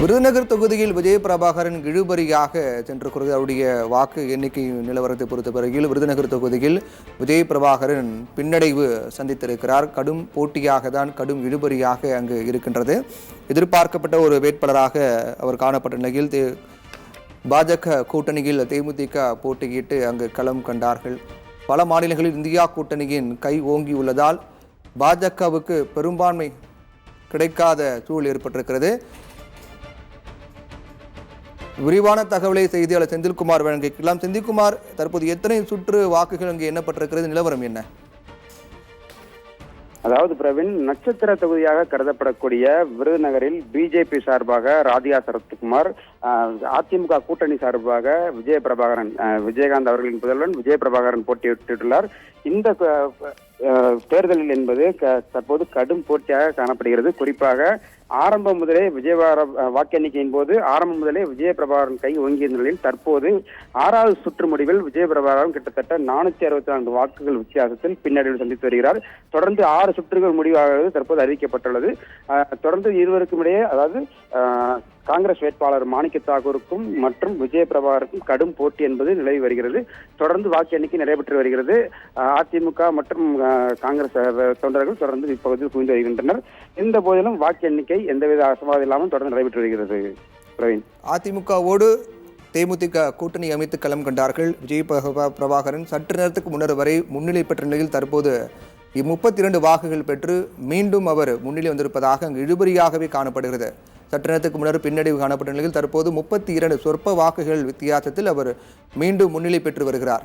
விருதுநகர் தொகுதியில் விஜயபிரபாகரன் இழுபறியாக சென்றிருக்கிறது. அவருடைய வாக்கு எண்ணிக்கை நிலவரத்தை பொறுத்தவரையில் விருதுநகர் தொகுதியில் விஜயபிரபாகரன் பின்னடைவு சந்தித்திருக்கிறார். கடும் போட்டியாக தான், கடும் இழுபறியாக அங்கு இருக்கின்றது. எதிர்பார்க்கப்பட்ட ஒரு வேட்பாளராக அவர் காணப்பட்ட நிலையில் பாஜக கூட்டணியில் தேமுதிக போட்டியிட்டு அங்கு களம் கண்டார்கள். பல மாநிலங்களில் இந்தியா கூட்டணியின் கை ஓங்கி உள்ளதால் பாஜகவுக்கு பெரும்பான்மை கிடைக்காத சூழல் ஏற்பட்டிருக்கிறது. விரிவான தகவலை செய்தியாளர் செந்தில்குமார் வழங்கிக்கலாம். செந்தில்குமார், தற்போது எத்தனை சுற்று வாக்குகள் அங்கு எண்ணப்பட்டிருக்கிறது, நிலவரம் என்ன? அதாவது பிரவீன், நட்சத்திர தொகுதியாக கருதப்படக்கூடிய விருதுநகரில் பிஜேபி சார்பாக ராதிகா சரத்குமார், அதிமுக கூட்டணி சார்பாக விஜயபிரபாகரன், விஜயகாந்த் அவர்களின் புதல்வன் விஜயபிரபாகரன் போட்டியிட்டுள்ளார். இந்த தேர்தலில் என்பது தற்போது கடும் போட்டியாக காணப்படுகிறது. குறிப்பாக ஆரம்பம் முதலே வாக்கு எண்ணிக்கையின் போது ஆரம்பம் முதலே விஜயபிரபாகரன் கை ஓங்கிய நிலையில் தற்போது 6வது சுற்று முடிவில் விஜயபிரபாகரன் கிட்டத்தட்ட 464 வாக்குகள் வித்தியாசத்தில் பின்னடைவு சந்தித்து வருகிறார். தொடர்ந்து 6 சுற்றுகள் முடிவாகிறது தற்போது அறிவிக்கப்பட்டுள்ளது. தொடர்ந்து இருவருக்கும் இடையே, அதாவது காங்கிரஸ் வேட்பாளர் மாணிக்க தாக்கூருக்கும் மற்றும் விஜயபிரபாகருக்கும் கடும் போட்டி என்பது நிலவி வருகிறது. தொடர்ந்து வாக்கு எண்ணிக்கை நடைபெற்று வருகிறது. அதிமுக மற்றும் காங்கிரஸ் தொண்டர்கள் தொடர்ந்து இப்பகுதியில் குவிந்து வருகின்றனர். இந்த போதிலும் வாக்கு எண்ணிக்கை எந்தவித அசம்பாவிதம் இல்லாமல் தொடர்ந்து நடைபெற்று வருகிறது. பிரவீன், அதிமுகவோடு தேமுதிக கூட்டணி அமைத்து களம் கண்டார்கள். விஜயபிரபாகரன் சற்று நேரத்துக்கு முன்னர் வரை முன்னிலை பெற்ற நிலையில் தற்போது 32 வாக்குகள் பெற்று மீண்டும் அவர் முன்னிலை வந்திருப்பதாக அங்கு இழுபறியாகவே காணப்படுகிறது. சற்று நேரத்துக்கு முன்னர் பின்னடைவு காணப்பட்ட நிலையில் தற்போது 32 சொற்ப வாக்குகள் வித்தியாசத்தில் அவர் மீண்டும் முன்னிலை பெற்று வருகிறார்.